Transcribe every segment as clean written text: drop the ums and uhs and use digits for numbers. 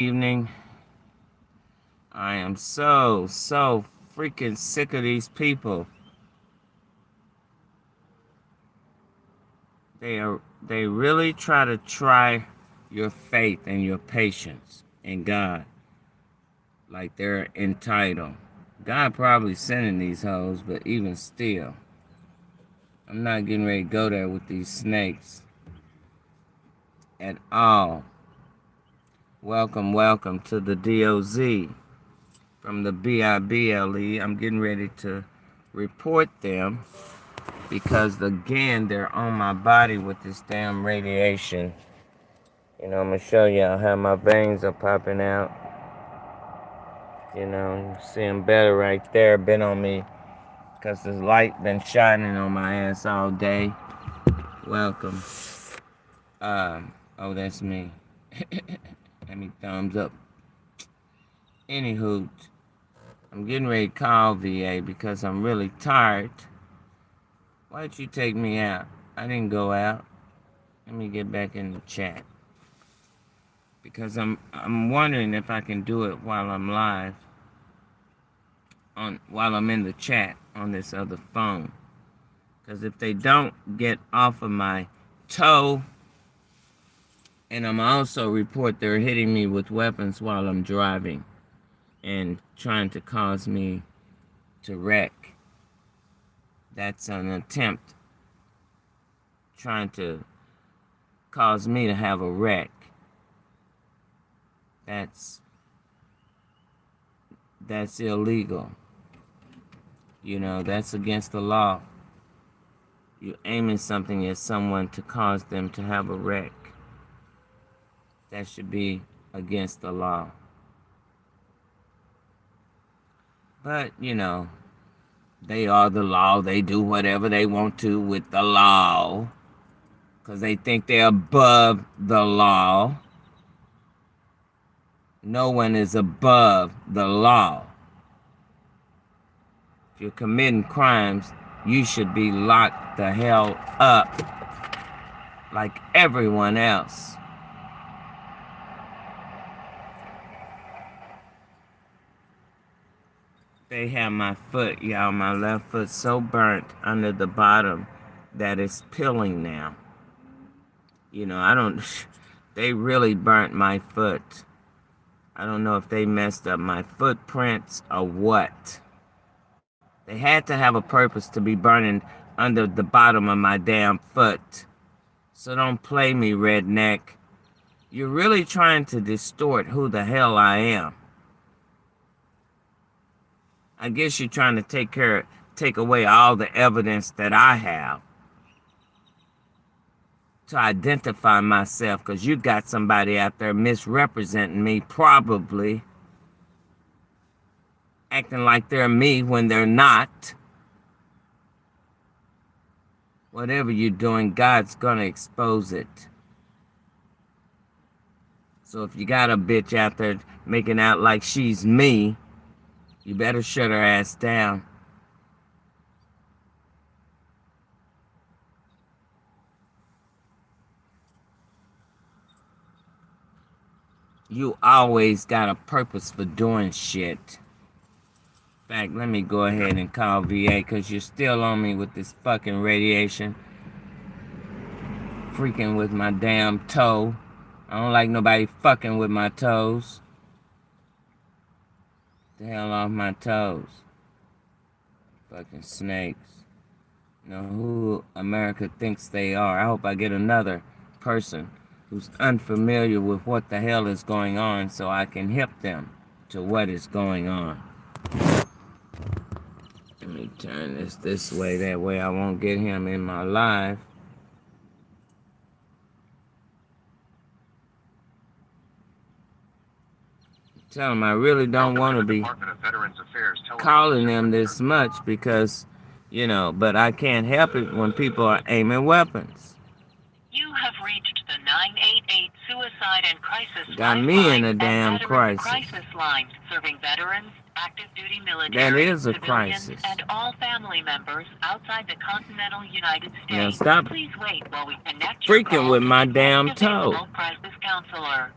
Evening. I am so freaking sick of these people. They really try your faith and your patience in God like they're entitled. God probably sending these hoes, but even still, I'm not getting ready to go there with these snakes at all. Welcome to the DOZ from the BIBLE. I'm getting ready to report them because again they're on my body with this damn radiation. I'm gonna show y'all how my veins are popping out. You see them better right there. Been on me because the light been shining on my ass all day. Welcome. Oh, that's me. Let me thumbs up. Anywho, I'm getting ready to call VA because I'm really tired. Why'd you take me out? I didn't go out. Let me get back in the chat. Because I'm wondering if I can do it while I'm live while I'm in the chat on this other phone. Because if they don't get off of my toe, and I'm also report they're hitting me with weapons while I'm driving and trying to cause me to wreck. That's an attempt trying to cause me to have a wreck. That's illegal. That's against the law. You're aiming something at someone to cause them to have a wreck. That should be against the law. But, they are the law. They do whatever they want to with the law. Because they think they're above the law. No one is above the law. If you're committing crimes, you should be locked the hell up like everyone else. They have my foot, y'all, my left foot so burnt under the bottom that it's peeling now. They really burnt my foot. I don't know if they messed up my footprints or what. They had to have a purpose to be burning under the bottom of my damn foot. So don't play me, redneck. You're really trying to distort who the hell I am. I guess you're trying to take away all the evidence that I have to identify myself, because you got somebody out there misrepresenting me, probably acting like they're me when they're not. Whatever you're doing, God's gonna expose it. So if you got a bitch out there making out like she's me, you better shut her ass down. You always got a purpose for doing shit. In fact, let me go ahead and call VA because you're still on me with this fucking radiation. Freaking with my damn toe. I don't like nobody fucking with my toes. The hell off my toes. Fucking snakes. Know who America thinks they are. I hope I get another person who's unfamiliar with what the hell is going on so I can help them to what is going on. Let me turn this way. That way I won't get him in my live. Tell him I really don't want to be calling them this much because, but I can't help it when people are aiming weapons. You have reached the 988 Suicide and Crisis Got Lifeline me in a and damn Veterans crisis. Line, serving veterans, active duty military, That is a civilians, crisis. and all family members outside the continental United States. Now stop Please wait while we connect your freaking call with my to the damn next toe. available crisis counselor.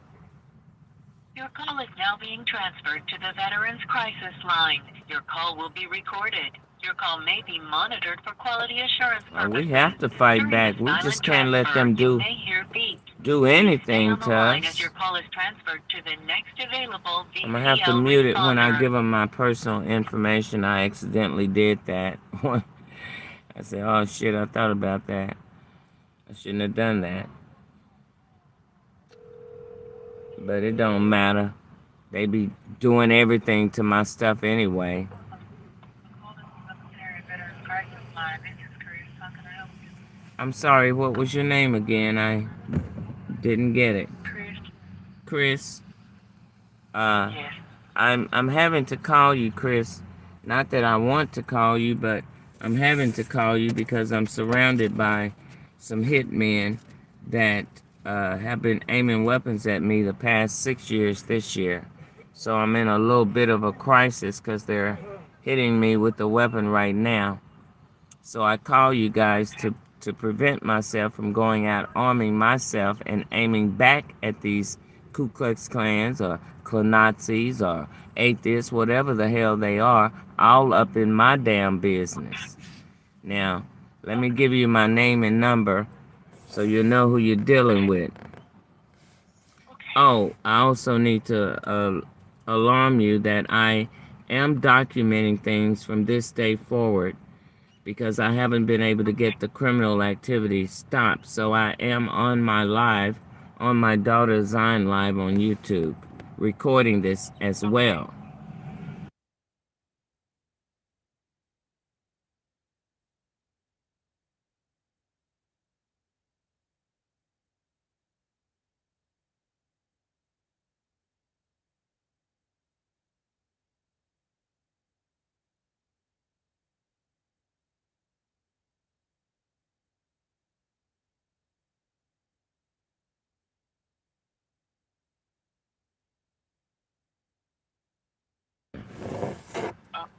Your call is now being transferred to the Veterans Crisis Line. Your call will be recorded. Your call may be monitored for quality assurance Well, purposes. we have to fight During back. the We just silent can't let transfer, them you do may hear beeps. do Please stay anything on the to line as your us. call is transferred to the next available I'm gonna have to VCL mute it when I responder. give them my personal information. I accidentally did that. I said, "Oh shit, I thought about that. I shouldn't have done that." But it don't matter. They be doing everything to my stuff anyway. I'm sorry, what was your name again? I didn't get it. Chris. Chris. Uh, Yes. I'm having to call you, Chris. Not that I want to call you, but I'm having to call you because I'm surrounded by some hitmen that have been aiming weapons at me the past 6 years this year. So I'm in a little bit of a crisis because they're hitting me with the weapon right now. So I call you guys to prevent myself from going out arming myself and aiming back at these Ku Klux Klans or Nazis or atheists, whatever the hell they are, all up in my damn business. Now, let me give you my name and number so you know who you're dealing with. Oh, I also need to alarm you that I am documenting things from this day forward because I haven't been able to get the criminal activity stopped. So I am on my live, on my daughter Zion live on YouTube, recording this as well.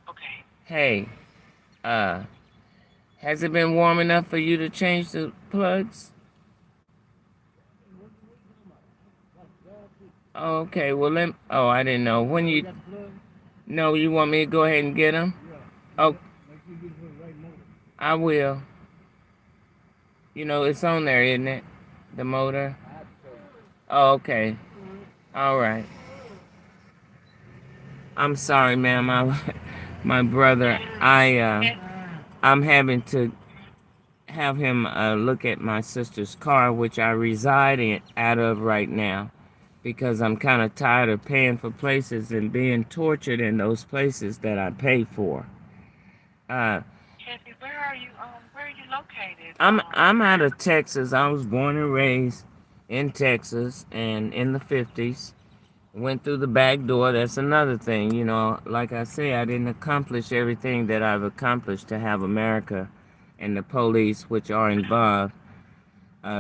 Okay. Hey, uh, has it been warm enough for you to change the plugs? Oh, okay, well oh, I didn't know. When you, no, you want me to go ahead and get them? Oh, I will. You know, it's on there, isn't it? The motor? Oh, okay. All right. I'm sorry, ma'am. My brother, I'm having to have him look at my sister's car, which I reside in out of right now, because I'm kind of tired of paying for places and being tortured in those places that I pay for. Uh, Kathy, where are you located? I'm out of Texas. I was born and raised in Texas and in the 50s. Went through the back door. That's another thing. You know, like I say, I didn't accomplish everything that I've accomplished to have America and the police, which are involved,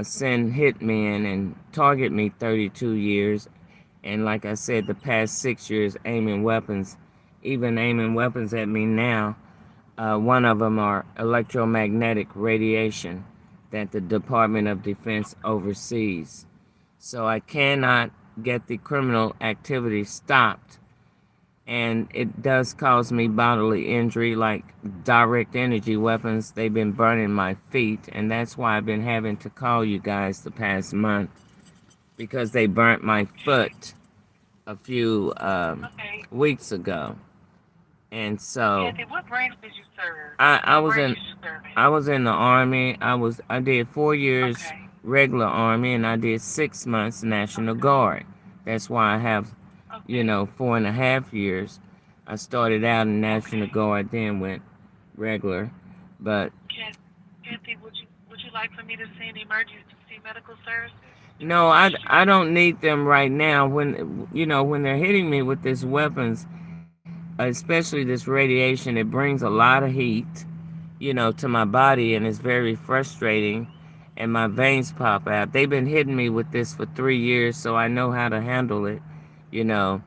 send hitmen and target me 32 years. And like I said, the past 6 years aiming weapons, even aiming weapons at me now. One of them are electromagnetic radiation that the Department of Defense oversees. So I cannot get the criminal activity stopped. And it does cause me bodily injury, like direct energy weapons. They've been burning my feet, and that's why I've been having to call you guys the past month because they burnt my foot a few Okay. weeks ago. And so Kathy, what branch did you serve? I What was branch in did you serve I in? was in the army. I did 4 years Okay. regular army, and I did 6 months National Okay. Guard. That's why I have, Okay. 4.5 years. I started out in National Okay. Guard, then went regular. But Kathy, would you like for me to send emergency medical services to no, assist you? I don't need them right now. When they're hitting me with these weapons, especially this radiation, it brings a lot of heat, to my body, and it's very frustrating. And my veins pop out. They've been hitting me with this for 3 years, so I know how to handle it. You know,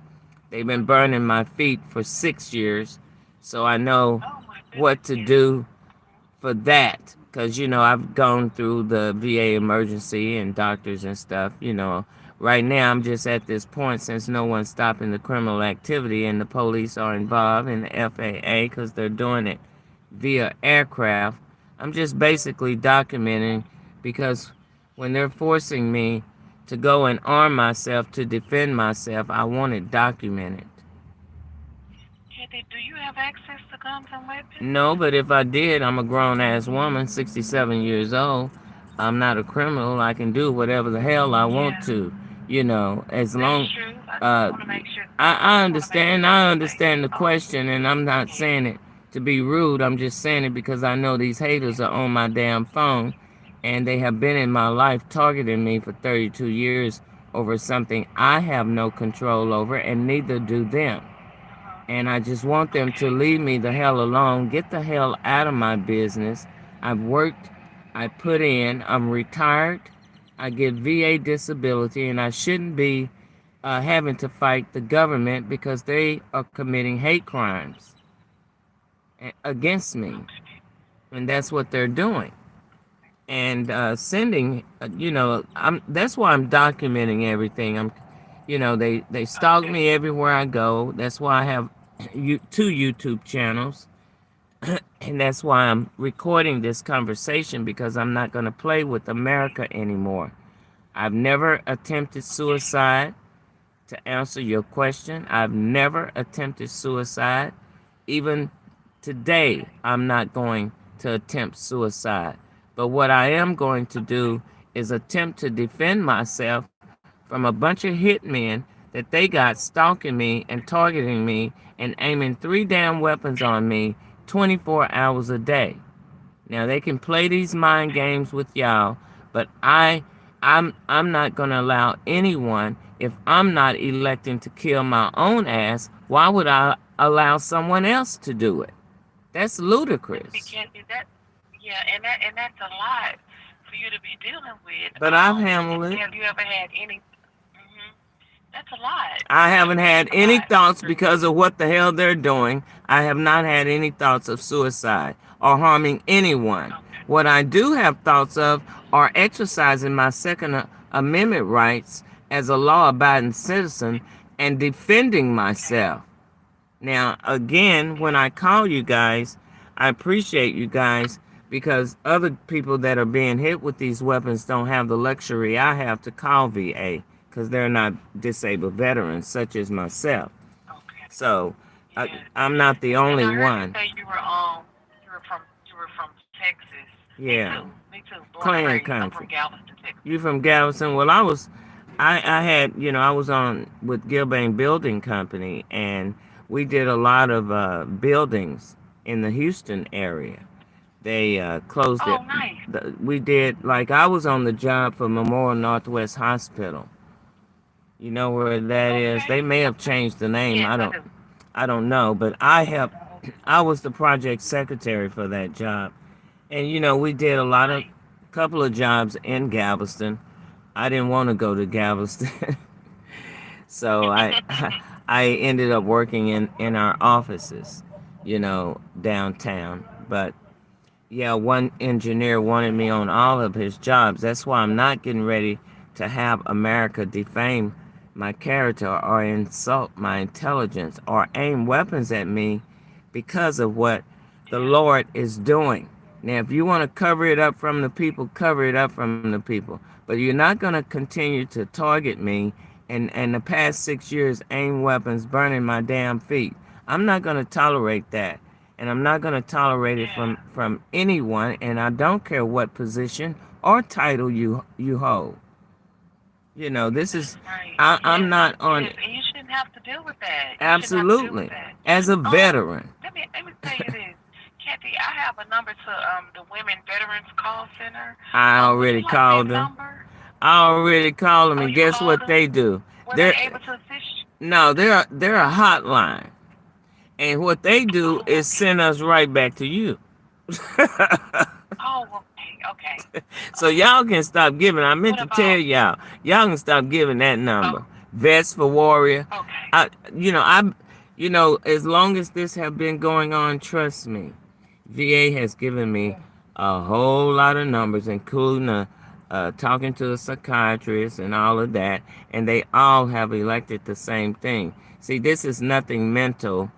they've been burning my feet for 6 years, so I know Oh my what goodness, to yes. do for that. Because, I've gone through the VA emergency and doctors and stuff, Right now, I'm just at this point since no one's stopping the criminal activity and the police are involved in the FAA because they're doing it via aircraft. I'm just basically documenting because when they're forcing me to go and arm myself to defend myself, I want it documented. Kathy, do you have access to guns and weapons? No, but if I did, I'm a grown ass woman, 67 years old. I'm not a criminal. I can do whatever the hell I want Yeah, to, as that's long. true. I just Uh, want to make sure. I Just want to make understand. sure I you're safe. understand the That's all. question, and I'm not saying it to be rude. I'm just saying it because I know these haters are on my damn phone, and they have been in my life targeting me for 32 years over something I have no control over, and neither do them. And I just want them to Okay. leave me the hell alone, get the hell out of my business. I've worked, I put in, I'm retired, I get VA disability, and I shouldn't be having to fight the government because they are committing hate crimes against me. Okay. And that's what they're doing. And sending, that's why I'm documenting everything. They stalk Okay. me everywhere I go. That's why I have two YouTube channels, and that's why I'm recording this conversation because I'm not going to play with America anymore. I've never attempted Okay. suicide. To answer your question, I've never attempted suicide. Even today, I'm not going to attempt suicide. But what I am going to Okay. do is attempt to defend myself from a bunch of hitmen that they got stalking me and targeting me and aiming three damn weapons on me 24 hours a day. Now they can play these mind games with y'all, but I'm not gonna allow anyone. If I'm not electing to kill my own ass, why would I allow someone else to do it? That's But see, ludicrous. Kathy, that yeah, and that's a lot for you to be dealing with. But I've handled it. Have you ever had any? Hmm. That's a lot. I haven't had That's a any lot. thoughts because of what the hell they're doing. I have not had any thoughts of suicide or harming anyone. Okay. What I do have thoughts of are exercising my Second Amendment rights as a law abiding citizen and defending Okay. myself. Now, again, when Okay. I call you guys, I appreciate you guys because other people that are being hit with these weapons don't have the luxury I have to call VA because they're not disabled veterans such as myself. Okay. So Yes. I'm not the And only I heard you one. say you were from Texas. Me too. Yeah, Me too. Born and Clan raised. I'm from country. Galveston, Texas. You from Galveston? Well, I had, I was on with Gilbane Building Company, and we did a lot of buildings in the Houston area. They closed it. Oh, nice. We did, like, I was on the job for Memorial Northwest Hospital. You know where that is? They Okay. may have changed the name. Yes, I do. I don't know, but I was the project secretary for that job. And we did a lot of Nice. couple of jobs in Galveston. I didn't want to go to Galveston. So I ended up working in our offices, downtown. But yeah, one engineer wanted me on all of his jobs. That's why I'm not getting ready to have America defame my character or insult my intelligence or aim weapons at me because of what the Yeah. Lord is doing. Now, if you want to cover it up from the people, cover it up from the people. But you're not going to continue to target me and the past 6 years aim weapons burning my damn feet. I'm not going to tolerate that. And I'm not going to tolerate it Yeah. from anyone. And I don't care what position or title you hold. This is, Right. I'm Yes. not on, Yes. And you shouldn't have to deal with that. You shouldn't have to deal with absolutely, that. as a veteran. Let me tell you this. Kathy, I have a number to the Women Veterans Call Center. I Would you already like that called them. number? I already called them, Oh, and you guess called what them? they do? Were they They're able to assist you? no, they're a hotline, and what they do Oh, is okay. send us right back to you. Oh, okay. Okay. So y'all can stop giving. I meant What to tell about? y'all can stop giving that Oh, number. Vets for Warrior. okay. I, you know, I, as long as this have been going on, trust me, VA has given me a whole lot of numbers, including talking to a psychiatrist and all of that, and they all have elected the same thing. See, this is nothing mental,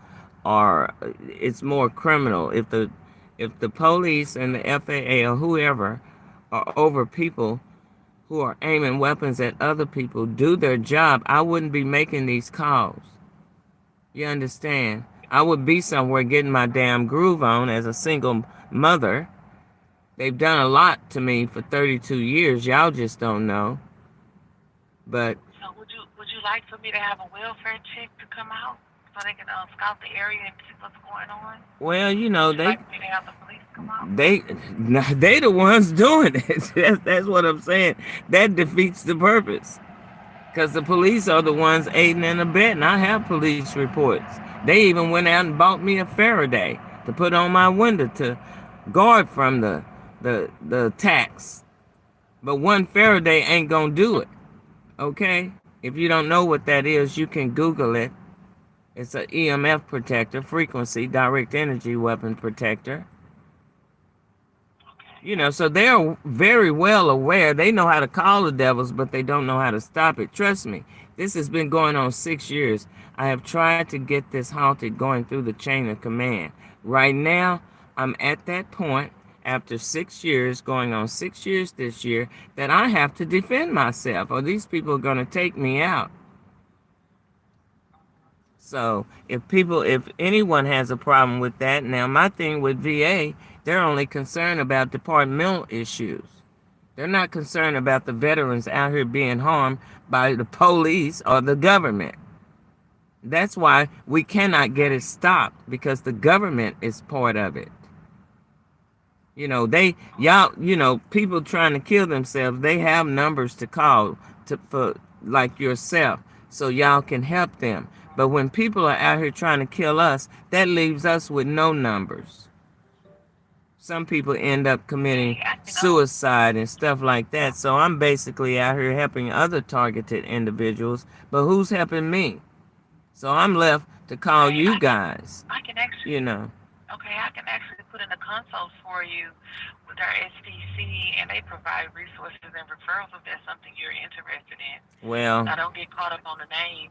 or it's more criminal. If the police and the FAA or whoever are over people who are aiming weapons at other people do their job, I wouldn't be making these calls. You understand? I would be somewhere getting my damn groove on as a single mother. They've done a lot to me for 32 years. Y'all just don't know. But So would you like for me to have a welfare check to come out so they can scout the area and see what's going on? well, Would you they like for me to have the police come out? they they the ones doing it. That's what I'm saying. That defeats the purpose. Because the police are the ones aiding and abetting. I have police reports. They even went out and bought me a Faraday to put on my window to guard from the attacks. But one Faraday ain't gonna do it. Okay? If you don't know what that is, you can Google it. It's an EMF protector, frequency, direct energy weapon protector. So they're very well aware. They know how to call the devils, but they don't know how to stop it. Trust me, this has been going on 6 years. I have tried to get this halted going through the chain of command. Right now, I'm at that point, after 6 years, going on 6 years this year, that I have to defend myself, or these people are going to take me out. So if anyone has a problem with that, now my thing with VA, they're only concerned about departmental issues. They're not concerned about the veterans out here being harmed by the police or the government. That's why we cannot get it stopped, because the government is part of it. People trying to kill themselves, they have numbers to call for like yourself, so y'all can help them. But when people are out here trying to kill us, that leaves us with no numbers. Some people end up committing suicide and stuff like that. So I'm basically out here helping other targeted individuals, but who's helping me? So I'm left to call you guys. I can actually. Okay, I can actually put in a consult for you with our SPC, and they provide resources and referrals if that's something you're interested in. Well, I don't get caught up on the name.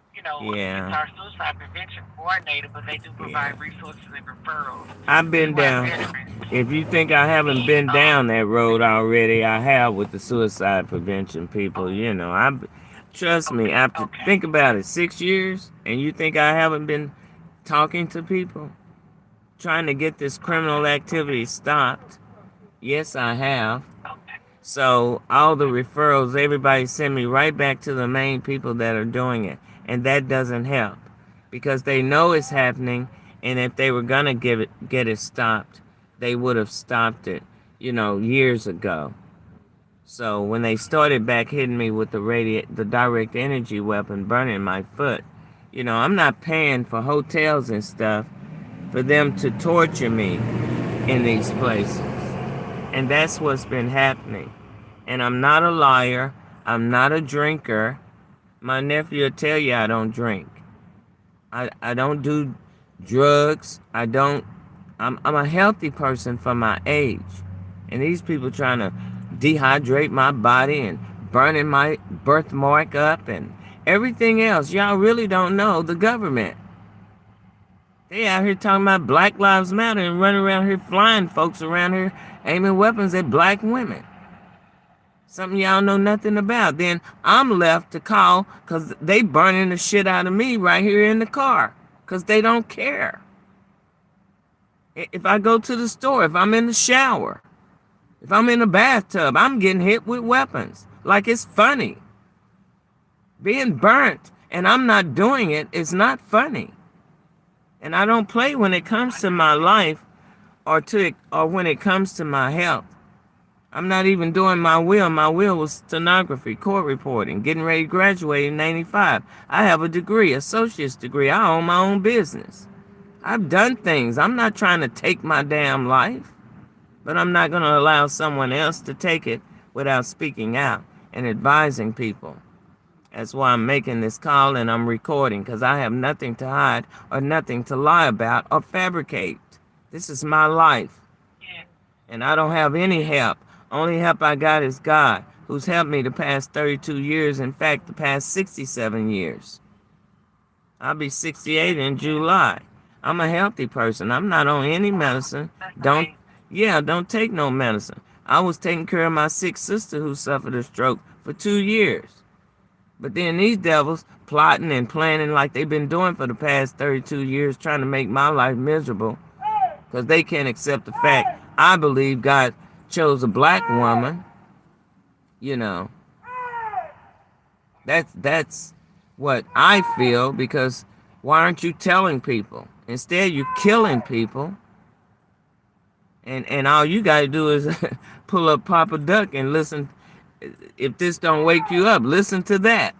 Yeah. It's our suicide prevention coordinator, but they do provide resources and referrals. I've been down. If you think I haven't been down that road already, I have with the suicide prevention people. Trust me, after think about it, 6 years, and you think I haven't been talking to people, trying to get this criminal activity stopped? Yes, I have. So all the referrals, everybody send me right back to the main people that are doing it, and that doesn't help, because they know it's happening, and if they were gonna get it stopped, they would have stopped it, years ago. So when they started back hitting me with the direct energy weapon burning my foot, I'm not paying for hotels and stuff for them to torture me in these places. And that's what's been happening. And I'm not a liar. I'm not a drinker. My nephew will tell you I don't drink. I don't do drugs. I'm a healthy person for my age. And these people trying to dehydrate my body and burning my birthmark up and everything else. Y'all really don't know the government. They out here talking about Black Lives Matter and running around here flying folks around here aiming weapons at black women. Something y'all know nothing about. Then I'm left to call because they burning the shit out of me right here in the car because they don't care. If I go to the store, if I'm in the shower, if I'm in the bathtub, I'm getting hit with weapons. Like it's funny. Being burnt and I'm not doing it is not funny. And I don't play when it comes to my life or when it comes to my health. I'm not even doing my will. My will was stenography, court reporting, getting ready to graduate in 95. I have a degree, associate's degree. I own my own business. I've done things. I'm not trying to take my damn life, but I'm not going to allow someone else to take it without speaking out and advising people. That's why I'm making this call and I'm recording, because I have nothing to hide or nothing to lie about or fabricate. This is my life. And I don't have any help. Only help I got is God. who's helped me the past 32 years. In fact, the past 67 years. I'll be 68 in July. I'm a healthy person. I'm not on any medicine. That's Don't, amazing. yeah, don't take no medicine. I was taking care of my sick sister who suffered a stroke for 2 years. But then these devils plotting and planning like they've been doing for the past 32 years, trying to make my life miserable because they can't accept the fact I believe God chose a black woman. You know, that's what I feel, because why aren't you telling people? Instead, you're killing people, and all you gotta do is pull up Papa Duck and listen. If this don't wake you up, listen to that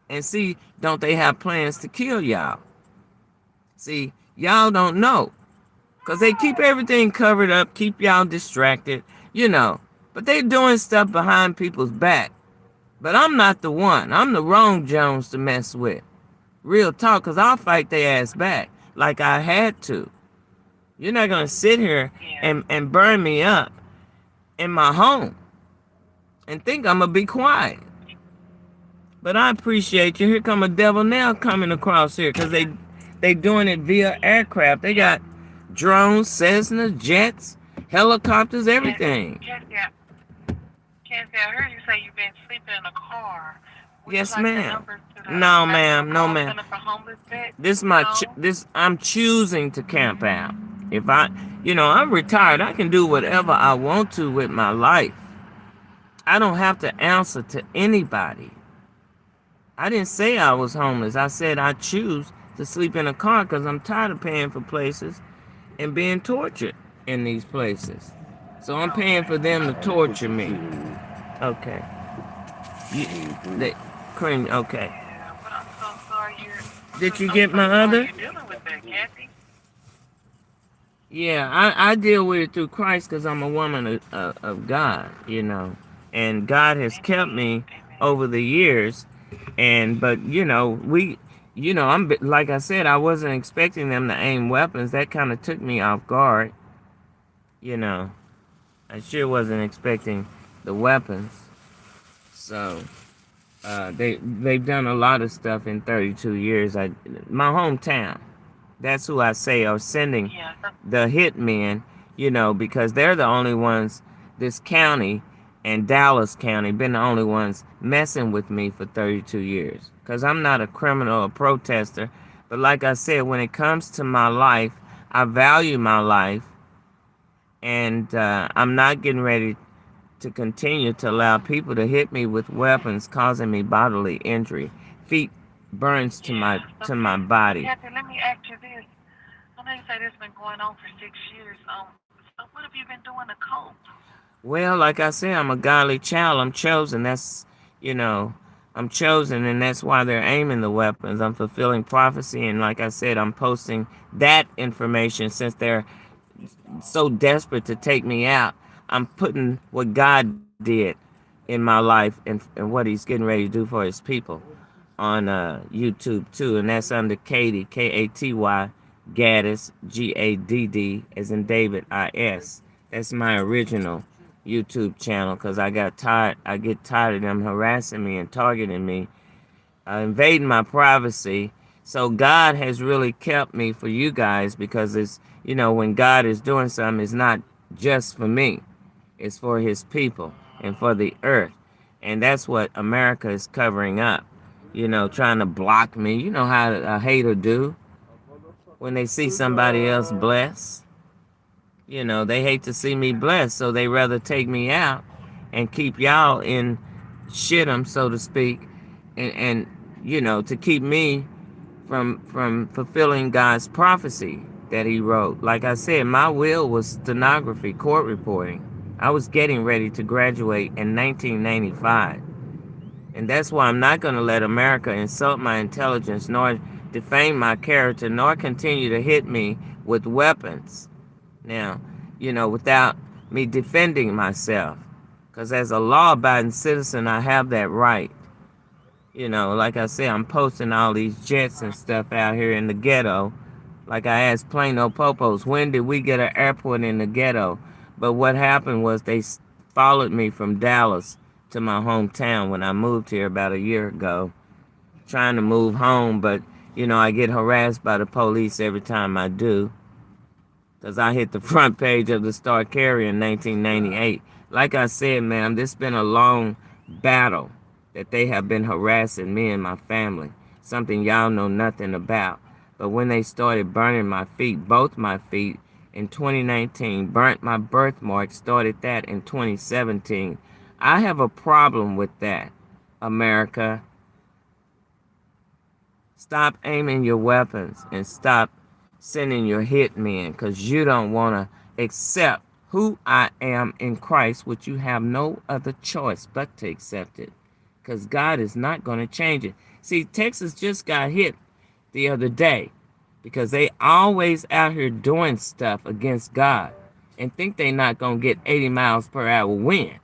and see, don't they have plans to kill y'all? See, y'all don't know, because they keep everything covered up, keep y'all distracted, you know. But they doing stuff behind people's back. But I'm not the one. I'm the wrong Jones to mess with. Real talk, because I'll fight their ass back like I had to. You're not going to sit here Yeah. and burn me up in my home and think I'm going to be quiet. But I appreciate you. Here come a devil now coming across here, because they doing it via aircraft. They got drones, Cessnas, jets, helicopters, everything. Cassie, I heard you say you've been sleeping in a car. Would Yes, you like the ma'am. number to the No, National ma'am. No, Call ma'am. Center for Homeless Vets? This No? I'm choosing to camp out. If I'm retired. I can do whatever I want to with my life. I don't have to answer to anybody. I didn't say I was homeless. I said I choose to sleep in a car because I'm tired of paying for places and being tortured in these places. So I'm paying for them to torture me. Okay. You, they, cream. Okay. Yeah, but I'm so sorry Did you I'm get so my sorry other? you're dealing with that, Kathy. Yeah, I deal with it through Christ because I'm a woman of God, and God has kept Amen. me Amen. over the years, but I'm like I said, I wasn't expecting them to aim weapons. That kind of took me off guard, you know. I sure wasn't expecting the weapons. So they've done a lot of stuff in 32 years. My hometown. That's who I say are sending Yeah, the hitmen, because they're the only ones, this county and Dallas County, been the only ones messing with me for 32 years. Because I'm not a criminal or protester. But like I said, when it comes to my life, I value my life. And I'm not getting ready to continue to allow people to hit me with weapons, causing me bodily injury. Feet burns to yeah. my to my body. Kathy, let me ask you this. I know you say this has been going on for 6 years. So what have you been doing to cope? Well, like I said, I'm a godly child. I'm chosen. I'm chosen, and that's why they're aiming the weapons. I'm fulfilling prophecy, and like I said, I'm posting that information since they're so desperate to take me out. I'm putting what God did in my life and what He's getting ready to do for His people on YouTube too, and that's under Katy, Katy, Gaddis, Gadd, as in David, Is. That's my original YouTube channel, because I get tired of them harassing me and targeting me, invading my privacy. So God has really kept me for you guys, because when God is doing something, it's not just for me. It's for His people and for the earth. And that's what America is covering up. Trying to block me. You know how a hater do when they see somebody else blessed. They hate to see me blessed, so they rather take me out and keep y'all in shit 'em, so to speak, and to keep me from fulfilling God's prophecy that He wrote. Like I said, my will was stenography, court reporting. I was getting ready to graduate in 1995. And that's why I'm not going to let America insult my intelligence, nor defame my character, nor continue to hit me with weapons. Now, without me defending myself. Because as a law-abiding citizen, I have that right. Like I said, I'm posting all these jets and stuff out here in the ghetto. Like I asked Plano Popos, when did we get an airport in the ghetto? But what happened was they followed me from Dallas to my hometown when I moved here about a year ago, trying to move home, but I get harassed by the police every time I do, because I hit the front page of the Star Carrier in 1998. Like I said, ma'am, this has been a long battle that they have been harassing me and my family, something y'all know nothing about. But when they started burning my feet, both my feet, in 2019, burnt my birthmark, started that in 2017. I have a problem with that, America. Stop aiming your weapons and stop sending your hitmen, because you don't want to accept who I am in Christ, which you have no other choice but to accept it, because God is not going to change it. See, Texas just got hit the other day because they always out here doing stuff against God and think they not going to get 80 miles per hour wind.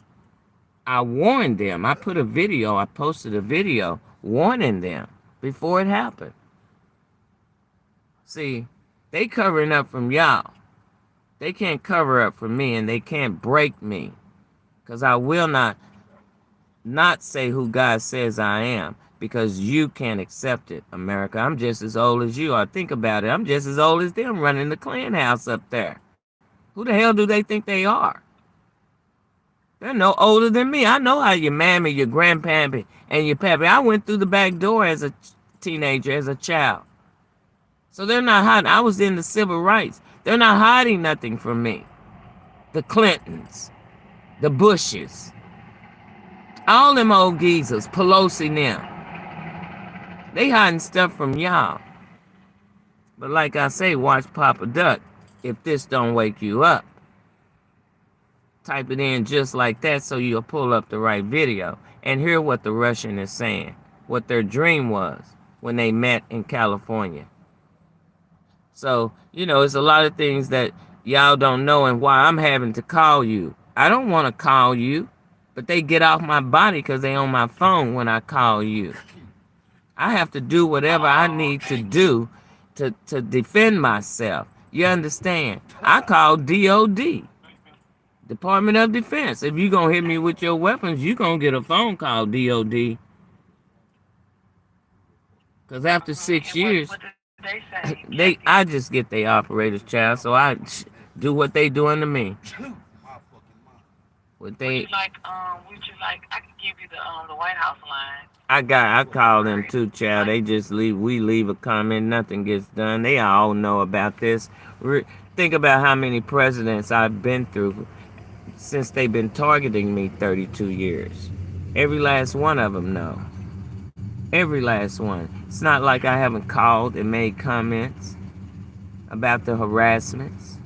I warned them. I posted a video warning them before it happened. See, they covering up from y'all. They can't cover up for me, and they can't break me, because I will not say who God says I am, because you can't accept it, America. I'm just as old as you are. Think about it. I'm just as old as them running the Clan house up there. Who the hell do they think they are? They're no older than me. I know how your mammy, your grandpappy, and your pappy. I went through the back door as a teenager, as a child. So they're not hiding. I was in the civil rights. They're not hiding nothing from me. The Clintons, the Bushes, all them old geezers, Pelosi now. They hiding stuff from y'all. But like I say, watch Papa Duck. If this don't wake you up, type it in just like that so you'll pull up the right video and hear what the Russian is saying, what their dream was when they met in California. So, it's a lot of things that y'all don't know, and why I'm having to call you. I don't want to call you, but they get off my body because they on my phone when I call you. I have to do whatever I need to do to defend myself. You understand? I call DOD, Department of Defense. If you going to hit me with your weapons, you going to get a phone call, DOD. Because after 6 years, What did they say? I just get the operator's child, so I do what they doing to me. Would you like? I could give you the White House line. I call them too, child. They just leave. We leave a comment, nothing gets done. They all know about this. Think about how many presidents I've been through since they've been targeting me 32 years. Every last one of them know. Every last one. It's not like I haven't called and made comments about the harassments.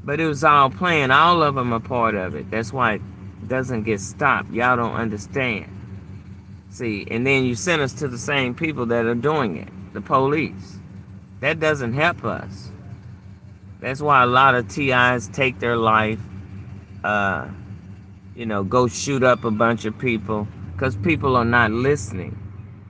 But it was all planned. All of them are part of it. That's why it doesn't get stopped. Y'all don't understand. See, and then you send us to the same people that are doing it, the police. That doesn't help us. That's why a lot of TIs take their life, go shoot up a bunch of people, because people are not listening.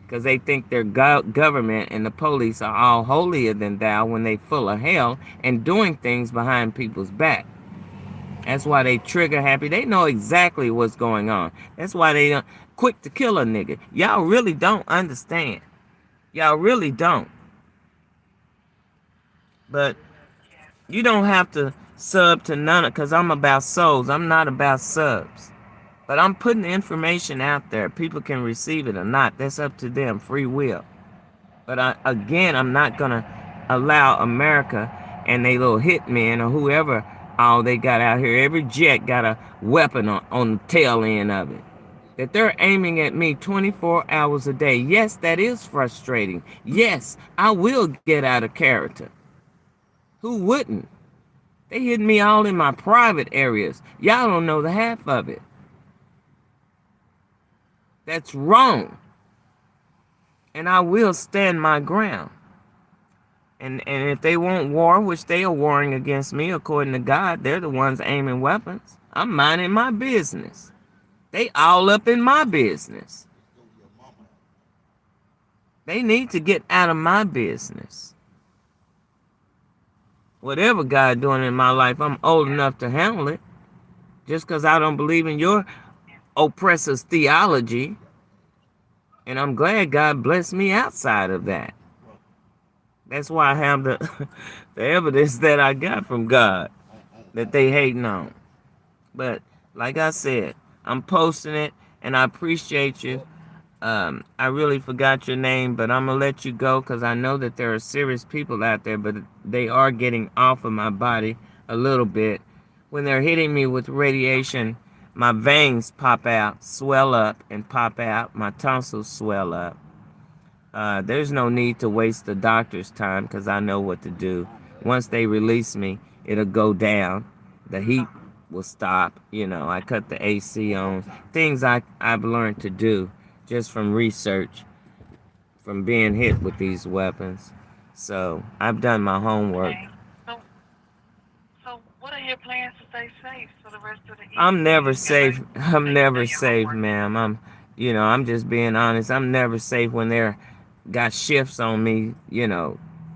Because they think their government and the police are all holier than thou when they full of hell and doing things behind people's back. That's why they trigger happy. They know exactly what's going on. That's why they don't quick to kill a nigga. Y'all really don't understand. Y'all really don't. But you don't have to sub to none of, because I'm about souls. I'm not about subs. But I'm putting the information out there. People can receive it or not. That's up to them. Free will. But I'm not going to allow America and they little hitmen or whoever all they got out here. Every jet got a weapon on the tail end of it. That they're aiming at me 24 hours a day. Yes, that is frustrating. Yes, I will get out of character. Who wouldn't? They hit me all in my private areas. Y'all don't know the half of it. That's wrong. And I will stand my ground. And if they want war, which they are warring against me, according to God, they're the ones aiming weapons. I'm minding my business. They all up in my business. They need to get out of my business. Whatever God doing in my life, I'm old enough to handle it. Just because I don't believe in your oppressor's theology, and I'm glad God blessed me outside of that. That's why I have the the evidence that I got from God that they hating on. But like I said, I'm posting it, and I appreciate you. I really forgot your name, but I'm gonna let you go because I know that there are serious people out there, but they are getting off of my body a little bit. When they're hitting me with radiation, my veins pop out, swell up, and pop out. My tonsils swell up. There's no need to waste the doctor's time because I know what to do. Once they release me, it'll go down. The heat will stop. I cut the AC on. Things I've learned to do just from research, from being hit with these weapons. So I've done my homework. Okay. So, so what are your plans to stay safe for the rest of the I'm evening? never I know safe. I'm you've never done your safe, homework. ma'am. I'm just being honest. I'm never safe when they're got shifts on me,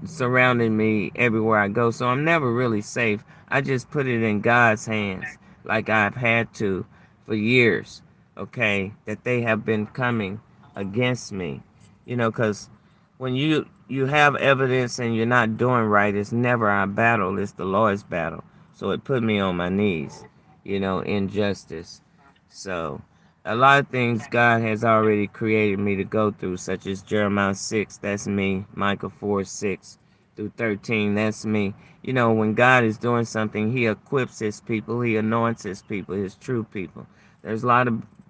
surrounding me everywhere I go. So I'm never really safe. I just put it in God's hands, Okay. like I've had to for years. Okay, that they have been coming against me, because when you have evidence and you're not doing right, it's never our battle. It's the Lord's battle. So it put me on my knees, in justice. So a lot of things Okay. God has already created me to go through, such as Jeremiah 6, that's me, Micah 4, 6 through 13, that's me. When God is doing something, He equips His people, He anoints His people, His true people. There's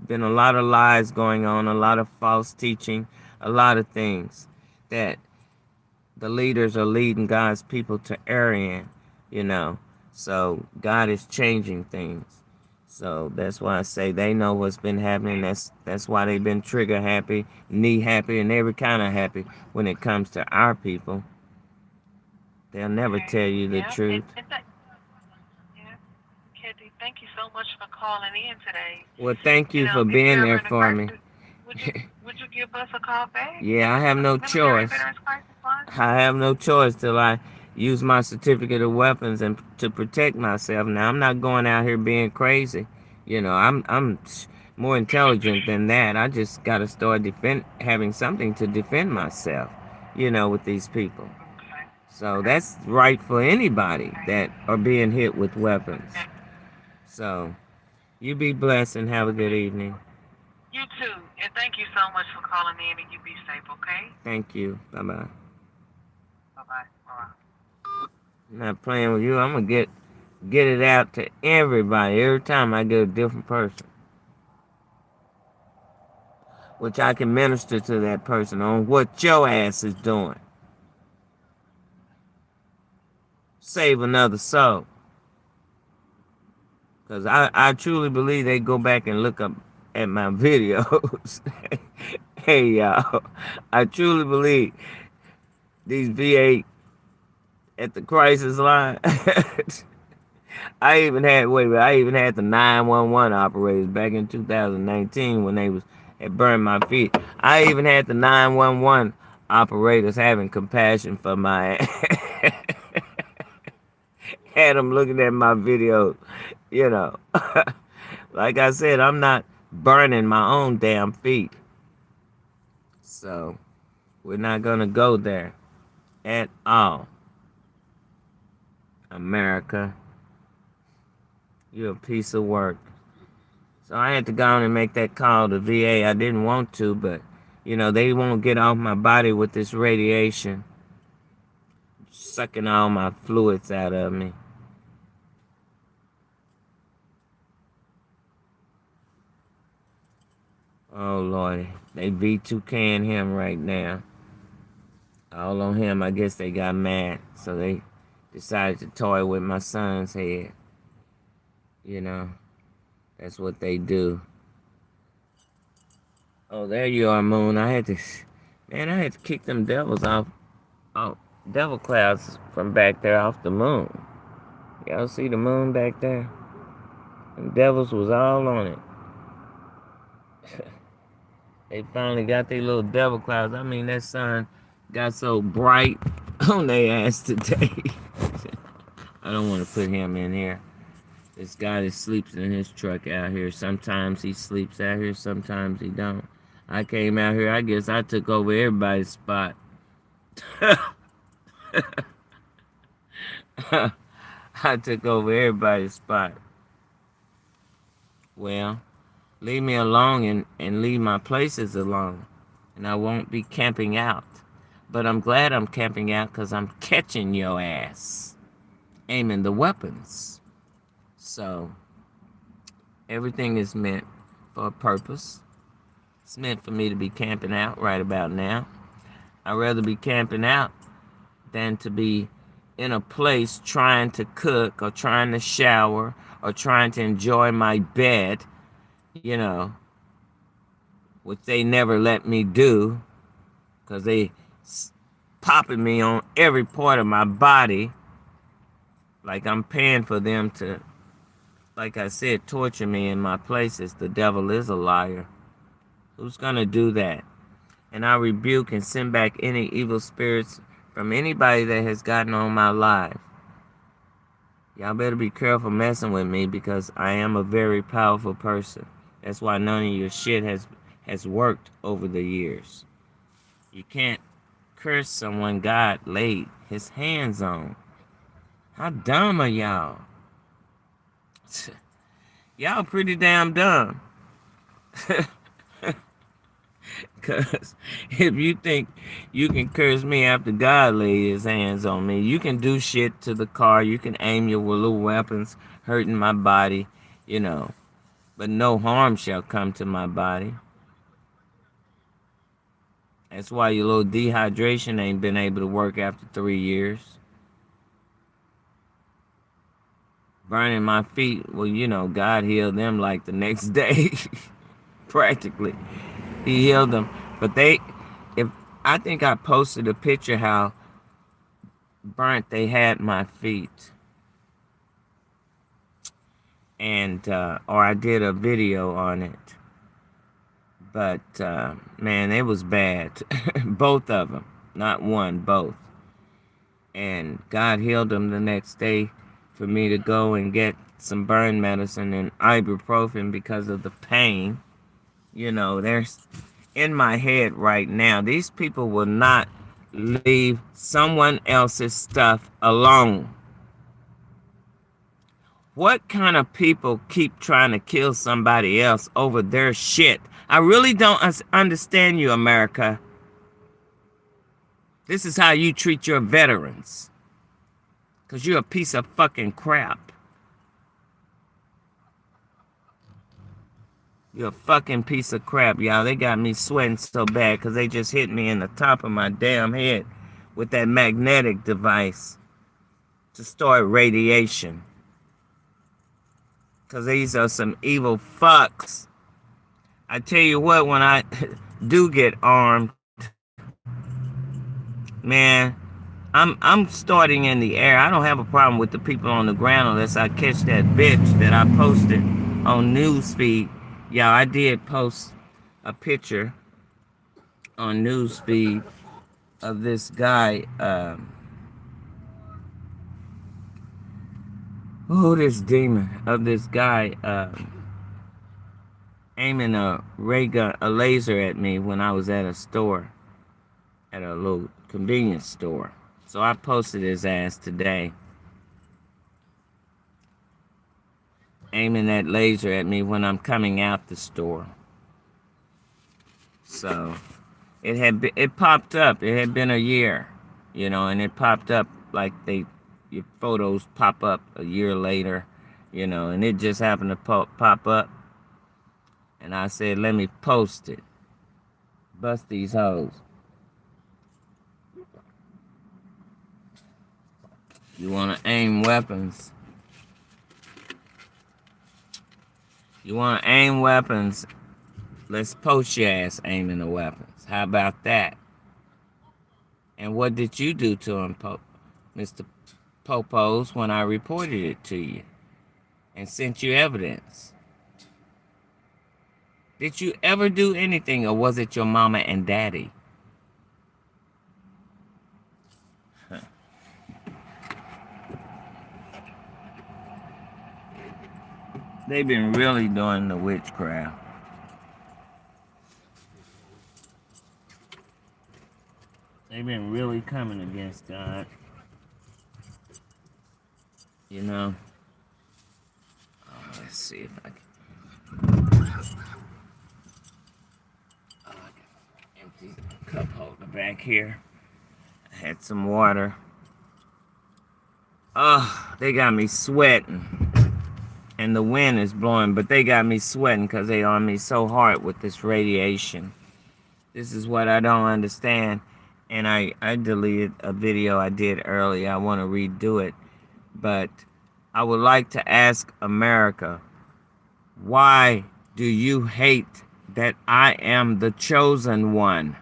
been a lot of lies going on, a lot of false teaching, a lot of things that the leaders are leading God's people to err in, you know. So God is changing things. So that's why I say they know what's been happening. That's why they've been trigger happy, knee happy, and every kind of happy when it comes to our people. They'll never Okay. tell you the Yeah. truth. Yeah. Kathy, thank you so much for calling in today. Well, thank you for If being you're there ever in a for me. crisis, would you give us a call back? Yeah, I have no Military choice. Veterans Crisis Line? I have no choice till I use my certificate of weapons and to protect myself. Now I'm not going out here being crazy. I'm more intelligent than that. I just got to start having something to defend myself. With these people. Okay. So that's right for anybody Okay. that are being hit with weapons. Okay. So you be blessed and have a good Okay. evening. You too. And thank you so much for calling in, and you be safe, okay? Thank you. Bye bye. Bye-bye. Bye-bye. Not playing with you. I'm gonna get it out to everybody every time I get a different person, which I can minister to that person on what your ass is doing. Save another soul. Because I truly believe they go back and look up at my videos. Hey, y'all. I truly believe these VA at the crisis line. I even had the 911 operators back in 2019 when they had burned my feet. I even had the 911 operators having compassion for my ass. Had them looking at my videos, you know. Like I said, I'm not burning my own damn feet. So, we're not going to go there at all. America, you're a piece of work. So I had to go on and make that call to VA. I didn't want to, but they won't get off my body with this radiation, sucking all my fluids out of me. Oh Lordy, they V2K'ing him right now. All on him. I guess they got mad, so they decided to toy with my son's head. That's what they do. Oh, there you are, Moon. Man, I had to kick them devils off. Oh, devil clouds from back there off the moon. Y'all see the moon back there? And devils was all on it. They finally got their little devil clouds. I mean, that sun got so bright on their ass today. I don't want to put him in here. This guy that sleeps in his truck out here. Sometimes he sleeps out here, sometimes he don't. I came out here, I guess I took over everybody's spot. I took over everybody's spot. Well, leave me alone and leave my places alone. And I won't be camping out. But I'm glad I'm camping out because I'm catching your ass. Aiming the weapons. So, everything is meant for a purpose. It's meant for me to be camping out right about now. I'd rather be camping out than to be in a place trying to cook or trying to shower or trying to enjoy my bed, which they never let me do because they popping me on every part of my body like I'm paying for them to, like I said, torture me in my places. The devil is a liar. Who's going to do that? And I rebuke and send back any evil spirits from anybody that has gotten on my life. Y'all better be careful messing with me because I am a very powerful person. That's why none of your shit has worked over the years. You can't curse someone God laid his hands on. How dumb are y'all? Y'all pretty damn dumb. Because if you think you can curse me after God laid his hands on me, you can do shit to the car, you can aim your little weapons, hurting my body, but no harm shall come to my body. That's why your little dehydration ain't been able to work after 3 years. Burning my feet, well, God healed them like the next day, practically. He healed them. But I think I posted a picture how burnt they had my feet. And, or I did a video on it. But, man, it was bad. Both of them. Not one, both. And God healed them the next day for me to go and get some burn medicine and ibuprofen because of the pain. There's in my head right now. These people will not leave someone else's stuff alone. What kind of people keep trying to kill somebody else over their shit? I really don't understand you, America. This is how you treat your veterans. Because you're a piece of fucking crap. You're a fucking piece of crap, y'all. They got me sweating so bad because they just hit me in the top of my damn head with that magnetic device to start radiation. Because these are some evil fucks. I tell you what, when I do get armed, man, I'm starting in the air. I don't have a problem with the people on the ground unless I catch that bitch that I posted on Newsfeed. Yeah, I did post a picture on Newsfeed of this guy, this demon, of this guy aiming a ray gun, a laser at me when I was at a store, at a little convenience store. So I posted his ass today, aiming that laser at me when I'm coming out the store. So it popped up. It had been a year, and it popped up like your photos pop up a year later, and it just happened to pop up. And I said, let me post it. Bust these hoes. You want to aim weapons? You want to aim weapons? Let's post your ass aiming the weapons. How about that? And what did you do to him, Mr. Popos, when I reported it to you and sent you evidence? Did you ever do anything, or was it your mama and daddy? They've been really doing the witchcraft. They've been really coming against God. You know? Oh, let's see if I can. Oh, I got an empty cup holder back here. I had some water. Oh, they got me sweating. And the wind is blowing, but they got me sweating because they on me so hard with this radiation. This is what I don't understand. And I deleted a video I did earlier. I want to redo it. But I would like to ask America, why do you hate that I am the chosen one?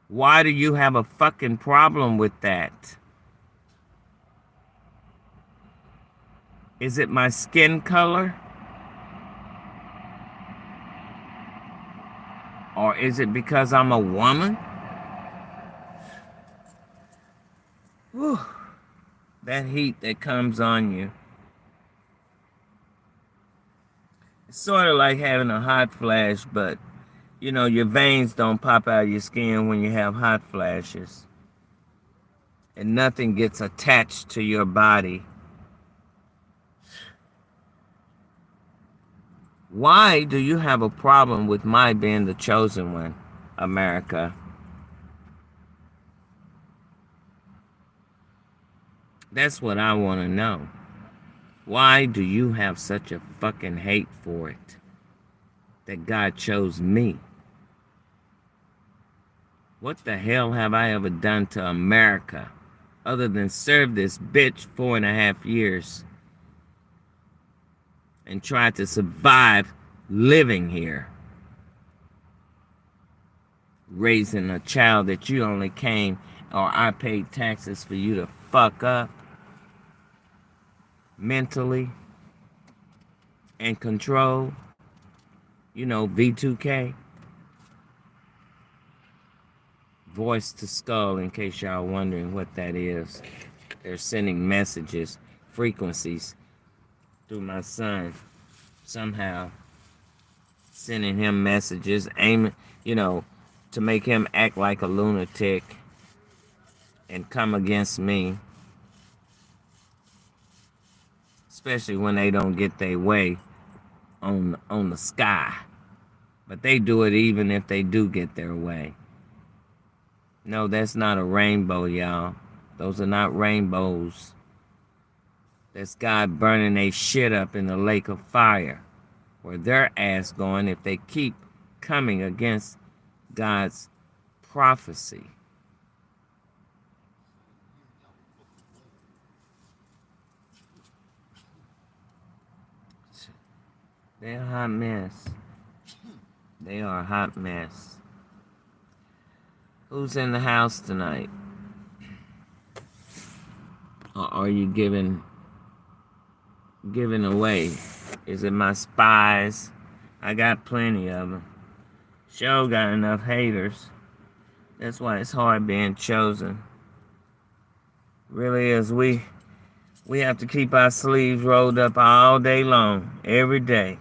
Why do you have a fucking problem with that? Is it my skin color? Or is it because I'm a woman? Whew. That heat that comes on you. It's sort of like having a hot flash, but you know, your veins don't pop out of your skin when you have hot flashes. And nothing gets attached to your body. Why do you have a problem with my being the chosen one, America? That's what I want to know. Why do you have such a fucking hate for it? That God chose me. What the hell have I ever done to America other than serve this bitch 4.5 years and try to survive living here? Raising a child that you only came, or I paid taxes for you to fuck up mentally and control. You know, V2K. Voice to skull, in case y'all wondering what that is. They're sending messages, frequencies, through my son. Somehow sending him messages, aiming, you know, to make him act like a lunatic and come against me. Especially when they don't get their way on the sky. But they do it even if they do get their way. No, that's not a rainbow, y'all. Those are not rainbows. That's God burning their shit up in the lake of fire. Where their ass going if they keep coming against God's prophecy. They're a hot mess. They are a hot mess. Who's in the house tonight? Or are you giving away? Is it my spies? I got plenty of them. Show got enough haters. That's why it's hard being chosen. Really is. We have to keep our sleeves rolled up all day long, every day.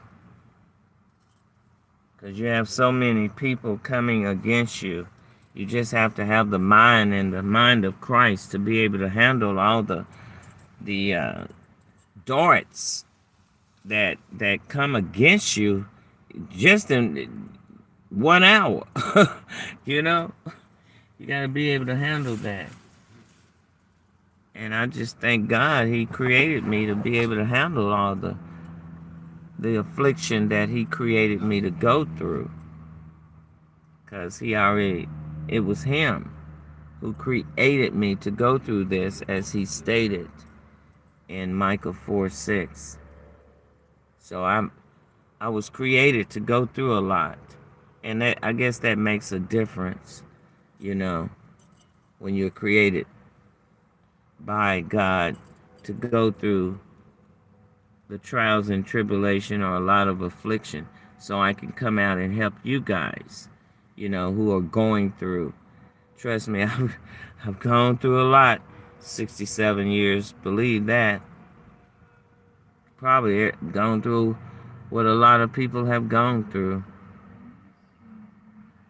Because you have so many people coming against you. You just have to have the mind and the mind of Christ to be able to handle all the darts that come against you just in 1 hour. You know? You got to be able to handle that. And I just thank God He created me to be able to handle all the affliction that He created me to go through. Because it was Him who created me to go through this, as He stated in Micah 4:6. So I was created to go through a lot. And that, I guess that makes a difference, you know, when you're created by God to go through the trials and tribulation or a lot of affliction, so I can come out and help you guys, you know, who are going through. Trust me, I've gone through a lot. 67 years, believe that. probably gone through what a lot of people have gone through.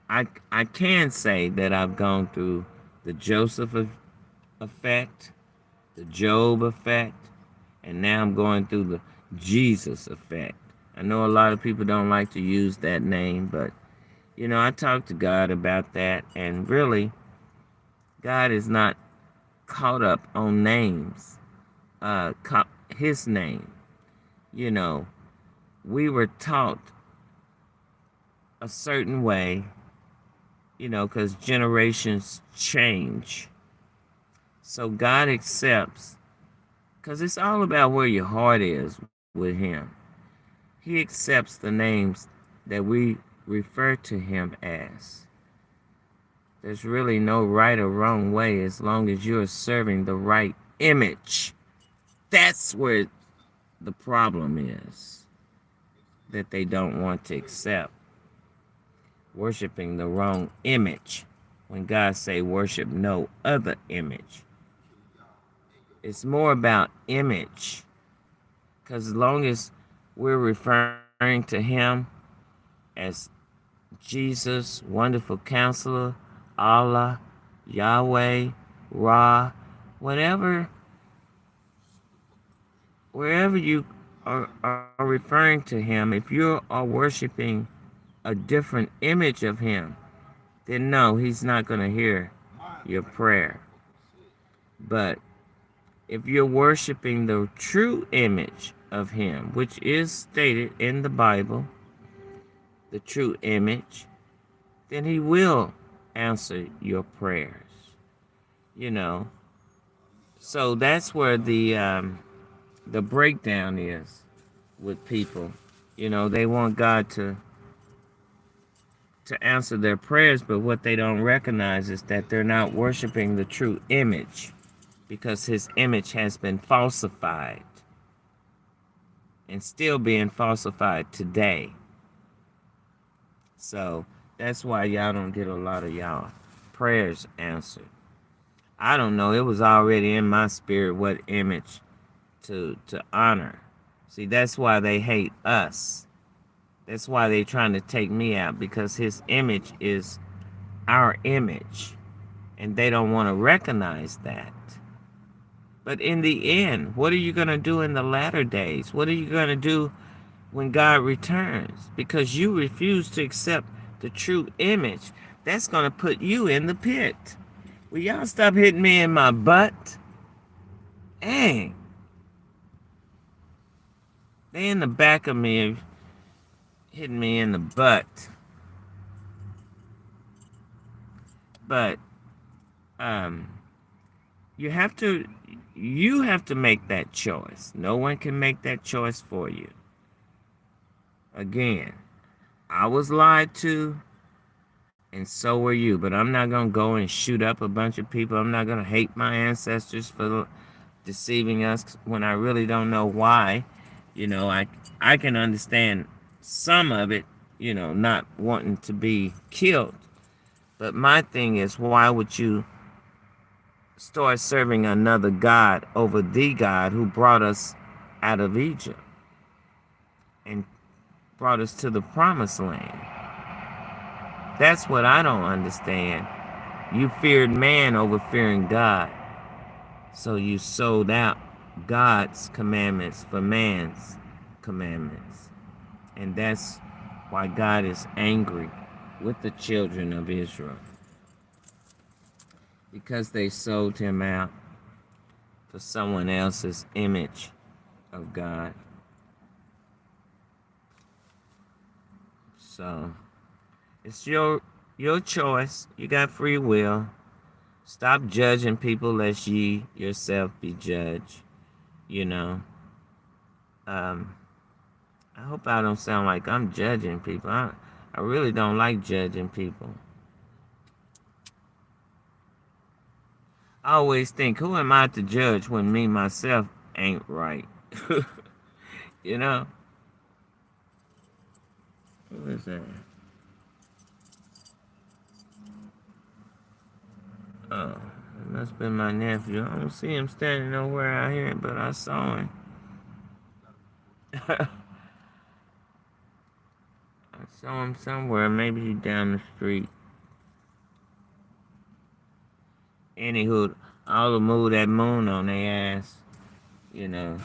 I can say that I've gone through the Joseph effect, the Job effect, and now I'm going through the Jesus effect. I know a lot of people don't like to use that name, but I talked to God about that, and really, God is not caught up on names. His name. You know, we were taught a certain way, because generations change. So God accepts, because it's all about where your heart is with Him. He accepts the names that we refer to Him as. There's really no right or wrong way as long as you're serving the right image. That's where the problem is that they don't want to accept. Worshiping the wrong image. When God say worship no other image. It's more about image. Because as long as we're referring to Him as Jesus, Wonderful Counselor, Allah, Yahweh, Ra, whatever, wherever you are referring to Him, if you are worshiping a different image of Him, then no, He's not going to hear your prayer. But if you're worshiping the true image of Him, which is stated in the Bible, the true image, then He will answer your prayers. You know, so that's where the breakdown is with people. They want God to answer their prayers, but what they don't recognize is that they're not worshiping the true image, because His image has been falsified and still being falsified today. So that's why y'all don't get a lot of y'all prayers answered. I don't know. It was already in my spirit what image to honor. See, that's why they hate us. That's why they're trying to take me out, because His image is our image. And they don't want to recognize that. But in the end, what are you going to do in the latter days? What are you going to do when God returns? Because you refuse to accept the true image, that's going to put you in the pit. Will y'all stop hitting me in my butt? Dang. They in the back of me hitting me in the butt. But you have to make that choice. No one can make that choice for you. Again, I was lied to, and so were you. But I'm not going to go and shoot up a bunch of people. I'm not going to hate my ancestors for deceiving us when I really don't know why. I can understand some of it, not wanting to be killed. But my thing is, why would you start serving another God over the God who brought us out of Egypt and brought us to the promised land? That's what I don't understand. You feared man over fearing God. So you sold out God's commandments for man's commandments. And that's why God is angry with the children of Israel. Because they sold Him out for someone else's image of God. So it's your choice. You got free will. Stop judging people lest ye yourself be judged. I hope I don't sound like I'm judging people. I really don't like judging people. I always think, who am I to judge when me myself ain't right? you know? Who is that? Oh, it must have been my nephew. I don't see him standing nowhere out here, but I saw him. I saw him somewhere. Maybe he's down the street. Anywho, I'll move that moon on their ass, you know,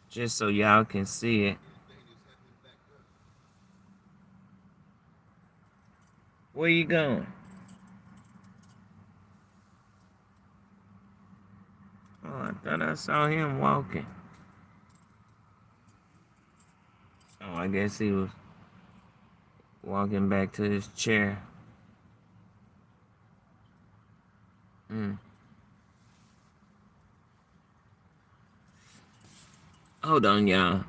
just so y'all can see it. Where you going? Oh, I thought I saw him walking. Oh, I guess he was walking back to his chair. Mm. Hold on, y'all.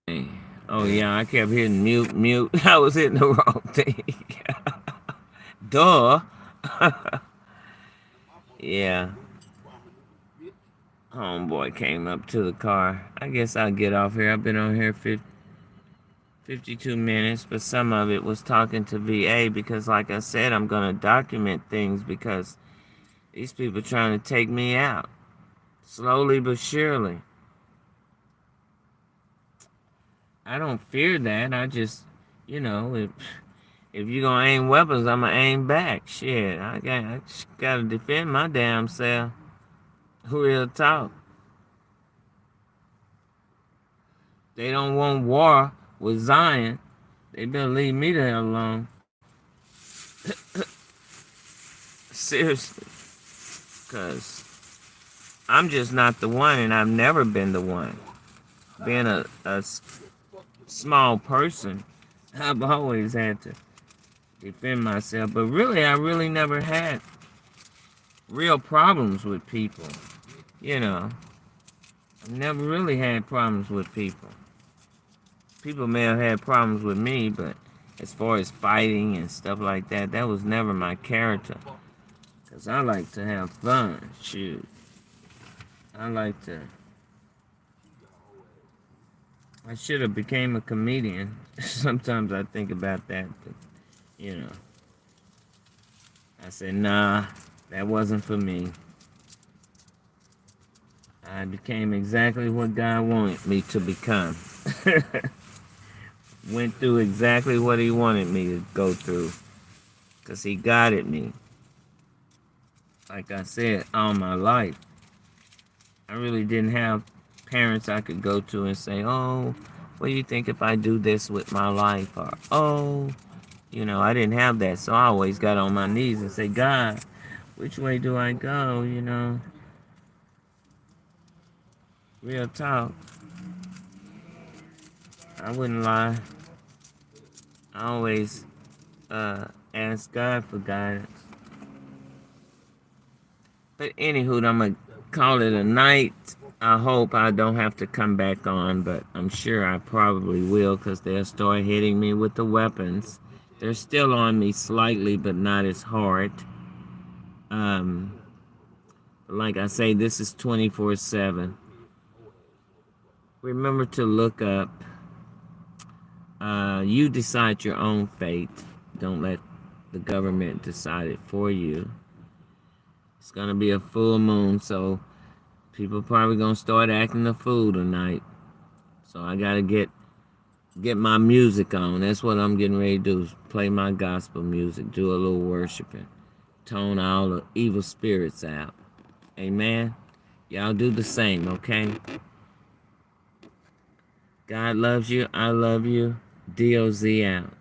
Hey. Oh yeah, I kept hitting mute, mute. I was hitting the wrong thing. Duh. Yeah. Homeboy came up to the car. I guess I'll get off here. I've been on here 52 minutes, but some of it was talking to VA because, like I said, I'm going to document things because these people trying to take me out. Slowly but surely. I don't fear that. I just, if you going to aim weapons, I'm going to aim back. Shit, I just got to defend my damn self. Real talk. They don't want war with Zion. They better leave me the hell alone. Seriously. Because I'm just not the one, and I've never been the one. Being a small person, I've always had to defend myself. But really, I really never had real problems with people. I've never really had problems with people. People may have had problems with me, but as far as fighting and stuff like that, that was never my character. Because I like to have fun. Shoot. I like to. I should have became a comedian. Sometimes I think about that, but you know. I said, nah, that wasn't for me. I became exactly what God wanted me to become. Went through exactly what he wanted me to go through. Because he guided me. Like I said, all my life. I really didn't have parents I could go to and say, oh, what do you think if I do this with my life? Or, oh, I didn't have that. So I always got on my knees and say, God, which way do I go? Real talk. I wouldn't lie. I always ask God for guidance. But anywho, I'm going to call it a night. I hope I don't have to come back on, but I'm sure I probably will because they'll start hitting me with the weapons. They're still on me slightly, but not as hard. Um, like I say, this is 24/7. Remember to look up. You decide your own fate. Don't let the government decide it for you. It's gonna be a full moon, so people probably gonna start acting a fool tonight. So I gotta get my music on. That's what I'm getting ready to do. Is play my gospel music, do a little worshiping, tone all the evil spirits out. Amen. Y'all do the same, okay? God loves you. I love you. DOZ out.